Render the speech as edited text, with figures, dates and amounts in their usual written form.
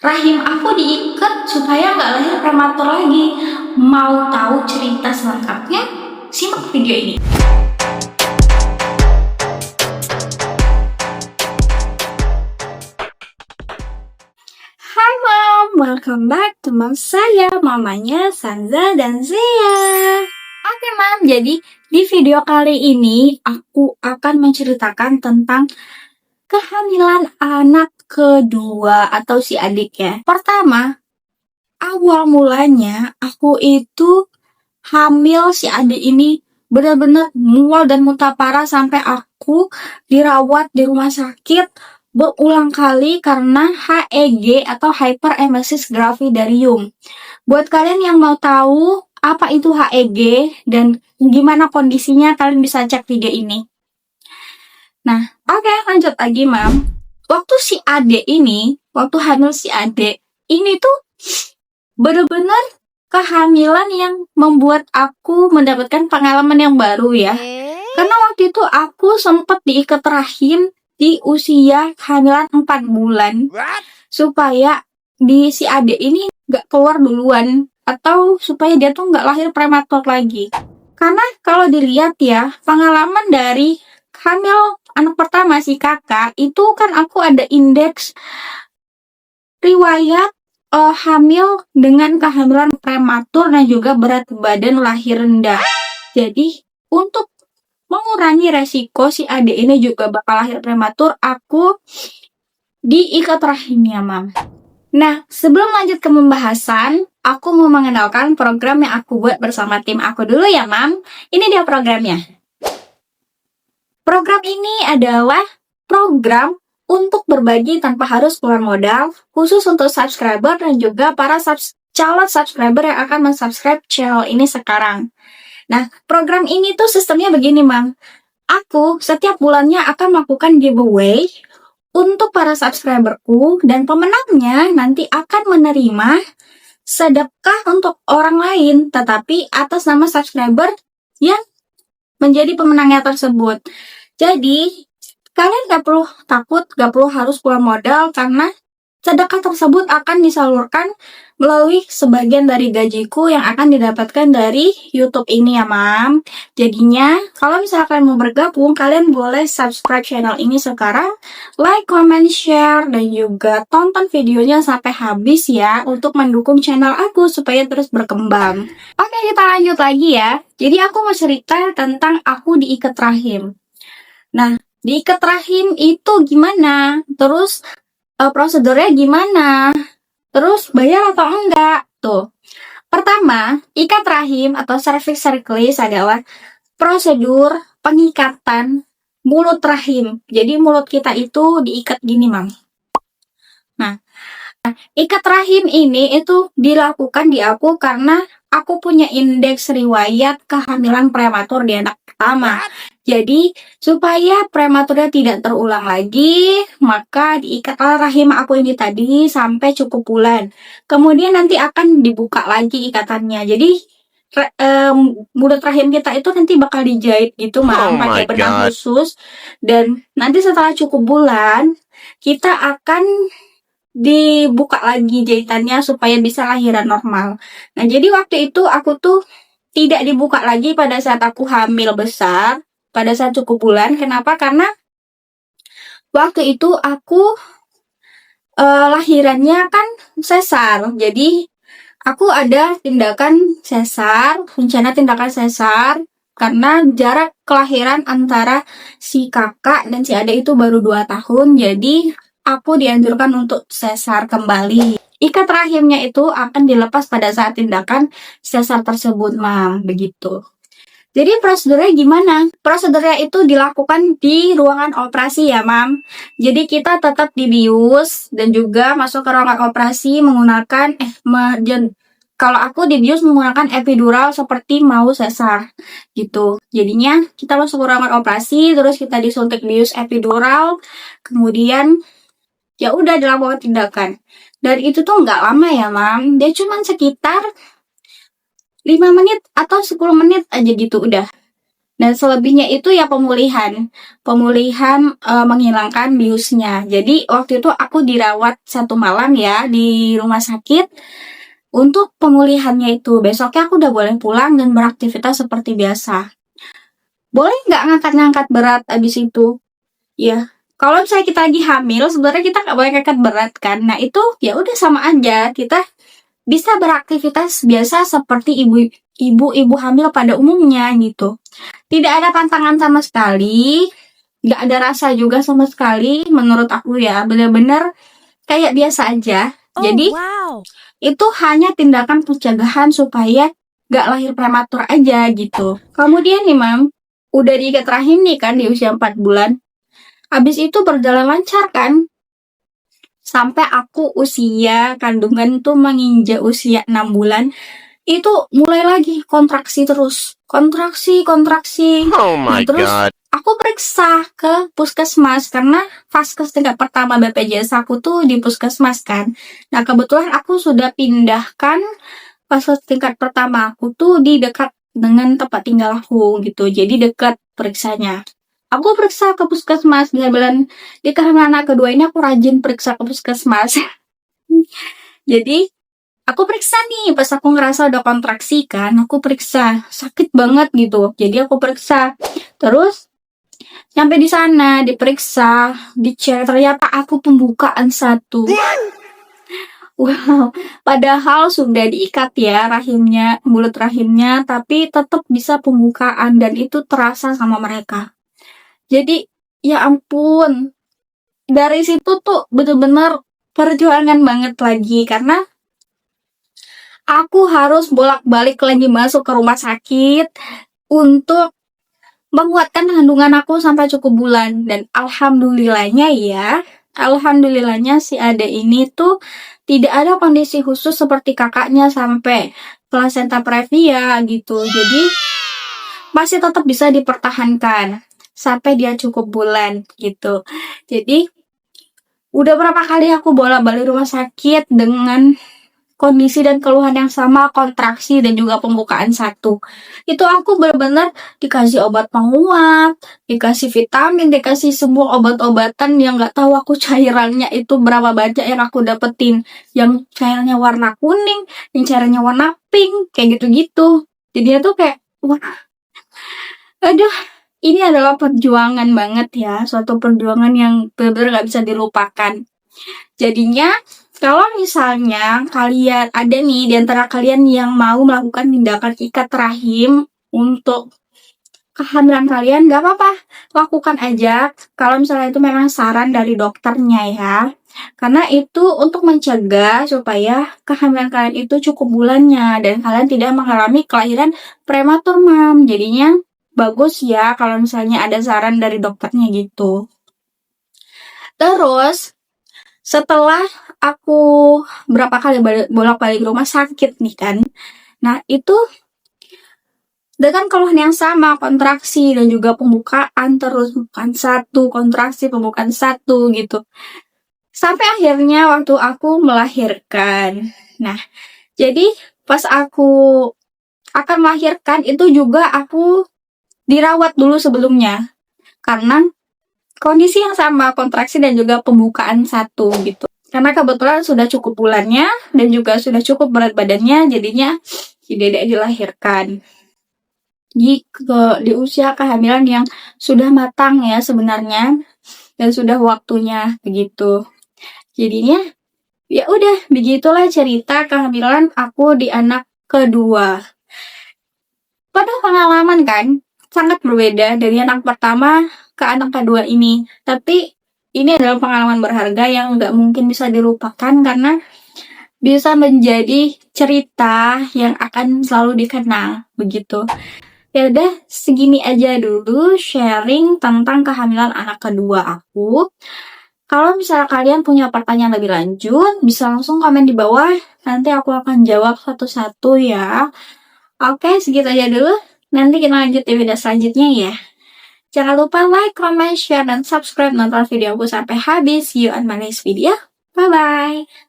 Rahim aku diikat supaya nggak lahir prematur lagi. Mau tahu cerita selengkapnya? Simak video ini. Hai Mom, welcome back teman saya, mamanya Sanza dan Zia. Oke Mam, jadi di video kali ini aku akan menceritakan tentang kehamilan anak kedua atau si adik ya. Pertama, awal mulanya aku itu hamil si adik ini benar-benar mual dan muntah parah sampai aku dirawat di rumah sakit berulang kali karena HEG atau hyperemesis gravidarium. Buat kalian yang mau tahu apa itu HEG dan gimana kondisinya, kalian bisa cek video ini. Nah, oke, lanjut lagi, Mam. Waktu hamil si adek ini tuh bener-bener kehamilan yang membuat aku mendapatkan pengalaman yang baru ya. Karena waktu itu aku sempat diikat rahim di usia kehamilan 4 bulan. Supaya si adek ini gak keluar duluan. Atau supaya dia tuh gak lahir prematur lagi. Karena kalau dilihat ya, pengalaman dari hamil anak pertama si kakak, itu kan aku ada indeks riwayat hamil dengan kehamilan prematur dan juga berat badan lahir rendah. Jadi untuk mengurangi resiko si adik ini juga bakal lahir prematur, aku diikat rahimnya, Mam. Nah, sebelum lanjut ke pembahasan, aku mau mengenalkan program yang aku buat bersama tim aku dulu ya, Mam. Ini dia programnya. Program ini adalah program untuk berbagi tanpa harus keluar modal, khusus untuk subscriber dan juga para calon subscriber yang akan mensubscribe channel ini sekarang. Nah, program ini tuh sistemnya begini, Mam. Aku setiap bulannya akan melakukan giveaway untuk para subscriberku dan pemenangnya nanti akan menerima sedekah untuk orang lain, tetapi atas nama subscriber yang menjadi pemenangnya tersebut. Jadi, kalian gak perlu takut, gak perlu harus keluar modal karena sedekah tersebut akan disalurkan melalui sebagian dari gajiku yang akan didapatkan dari YouTube ini ya, Mam. Jadinya, kalau misalkan mau bergabung, kalian boleh subscribe channel ini sekarang, like, comment, share, dan juga tonton videonya sampai habis ya untuk mendukung channel aku supaya terus berkembang. Oke, kita lanjut lagi ya. Jadi aku mau cerita tentang aku diikat rahim. Nah, diikat rahim itu gimana? Terus prosedurnya gimana? Terus bayar atau enggak? Tuh. Pertama, ikat rahim atau cervix cercles adalah prosedur pengikatan mulut rahim. Jadi mulut kita itu diikat gini, Mam. Nah, ikat rahim ini itu dilakukan di aku karena aku punya indeks riwayat kehamilan prematur di anak pertama. Jadi, supaya prematurnya tidak terulang lagi, maka diikatlah rahim aku ini tadi sampai cukup bulan. Kemudian nanti akan dibuka lagi ikatannya. Jadi, mulut rahim kita itu nanti bakal dijahit gitu, Mam, pakai benang khusus. Dan nanti setelah cukup bulan, kita akan dibuka lagi jahitannya supaya bisa lahiran normal. Nah, jadi waktu itu aku tuh tidak dibuka lagi pada saat aku hamil besar, pada saat cukup bulan. Kenapa? Karena waktu itu aku lahirannya kan sesar. Jadi aku ada tindakan sesar, rencana tindakan sesar, karena jarak kelahiran antara si kakak dan si adik itu baru 2 tahun. Jadi aku dianjurkan untuk sesar kembali. Ikat rahimnya itu akan dilepas pada saat tindakan sesar tersebut, Mam. Begitu. Jadi prosedurnya gimana? Prosedurnya itu dilakukan di ruangan operasi ya, Mam. Jadi kita tetap dibius dan juga masuk ke ruangan operasi menggunakan kalau aku dibius menggunakan epidural seperti mau sesar gitu. Jadinya kita masuk ke ruangan operasi, terus kita disuntik bius epidural, kemudian ya udah dilakukan tindakan. Dan itu tuh nggak lama ya, Mam. Dia cuma sekitar 5 menit atau 10 menit aja gitu udah. Dan selebihnya itu ya pemulihan menghilangkan biusnya. Jadi waktu itu aku dirawat 1 malam ya di rumah sakit untuk pemulihannya itu. Besoknya aku udah boleh pulang dan beraktivitas seperti biasa. Boleh nggak ngangkat-ngangkat berat abis itu? Ya, kalau misalnya kita lagi hamil, sebenarnya kita nggak boleh ngangkat berat kan. Nah itu ya udah sama aja, kita bisa beraktivitas biasa seperti ibu-ibu hamil pada umumnya gitu. Tidak ada tantangan sama sekali, nggak ada rasa juga sama sekali menurut aku ya, bener-bener kayak biasa aja. Jadi itu hanya tindakan pencegahan supaya nggak lahir prematur aja gitu. Kemudian nih Mam, udah diikat rahim nih kan di usia 4 bulan. Habis itu berjalan lancar kan? Sampai aku usia kandungan tuh menginjak usia 6 bulan, itu mulai lagi kontraksi terus. Kontraksi. Oh my Terus God. aku periksa ke puskesmas karena vaskes tingkat pertama BPJS aku tuh di puskesmas kan. Nah kebetulan aku sudah pindahkan vaskes tingkat pertama aku tuh di dekat dengan tempat tinggal aku gitu. Jadi dekat periksanya. Aku periksa ke puskesmas di bulan di kehamilan anak kedua ini aku rajin periksa ke puskesmas. Jadi aku periksa nih pas aku ngerasa udah kontraksi kan, aku periksa sakit banget gitu. Jadi aku periksa. Terus sampai di sana diperiksa, dicek ternyata aku pembukaan 1. Wow, padahal sudah diikat ya rahimnya, mulut rahimnya, tapi tetap bisa pembukaan dan itu terasa sama mereka. Jadi ya ampun, dari situ tuh bener-bener perjuangan banget lagi karena aku harus bolak-balik lagi masuk ke rumah sakit untuk menguatkan kandungan aku sampai cukup bulan. Dan alhamdulillahnya si Ade ini tuh tidak ada kondisi khusus seperti kakaknya sampai plasenta previa gitu. Jadi masih tetap bisa dipertahankan sampai dia cukup bulan gitu. Jadi udah berapa kali aku bolak-balik rumah sakit dengan kondisi dan keluhan yang sama, kontraksi dan juga pembukaan 1. Itu aku benar-benar dikasih obat penguat, dikasih vitamin, dikasih semua obat-obatan yang nggak tahu aku cairannya itu berapa banyak yang aku dapetin. Yang cairannya warna kuning, yang cairannya warna pink, kayak gitu-gitu. Jadi itu kayak, wah, aduh, ini adalah perjuangan banget ya, suatu perjuangan yang benar-benar nggak bisa dilupakan. Jadinya kalau misalnya kalian ada nih di antara kalian yang mau melakukan tindakan ikat rahim untuk kehamilan kalian, gak apa-apa, lakukan aja. Kalau misalnya itu memang saran dari dokternya ya, karena itu untuk mencegah supaya kehamilan kalian itu cukup bulannya dan kalian tidak mengalami kelahiran prematur, Mam. Jadinya bagus ya kalau misalnya ada saran dari dokternya gitu. Terus setelah aku berapa kali bolak-balik rumah sakit nih kan. Nah, itu dengan keluhan yang sama, kontraksi dan juga pembukaan terus, bukan 1, kontraksi, pembukaan 1 gitu. Sampai akhirnya waktu aku melahirkan. Nah, jadi pas aku akan melahirkan itu juga aku dirawat dulu sebelumnya. Karena kondisi yang sama, kontraksi dan juga pembukaan 1 gitu. Karena kebetulan sudah cukup bulannya dan juga sudah cukup berat badannya, jadinya si dedek dilahirkan di usia kehamilan yang sudah matang ya sebenarnya dan sudah waktunya begitu. Jadinya ya udah begitulah cerita kehamilan aku di anak kedua. Pada pengalaman kan sangat berbeda dari anak pertama ke anak kedua ini, tapi ini adalah pengalaman berharga yang nggak mungkin bisa dilupakan karena bisa menjadi cerita yang akan selalu dikenang begitu. Ya udah segini aja dulu sharing tentang kehamilan anak kedua aku. Kalau misalnya kalian punya pertanyaan lebih lanjut, bisa langsung komen di bawah. Nanti aku akan jawab satu-satu ya. Oke, segitu aja dulu. Nanti kita lanjut di video selanjutnya ya. Jangan lupa like, comment, share, dan subscribe nonton video aku sampai habis. See you on my next video. Bye-bye.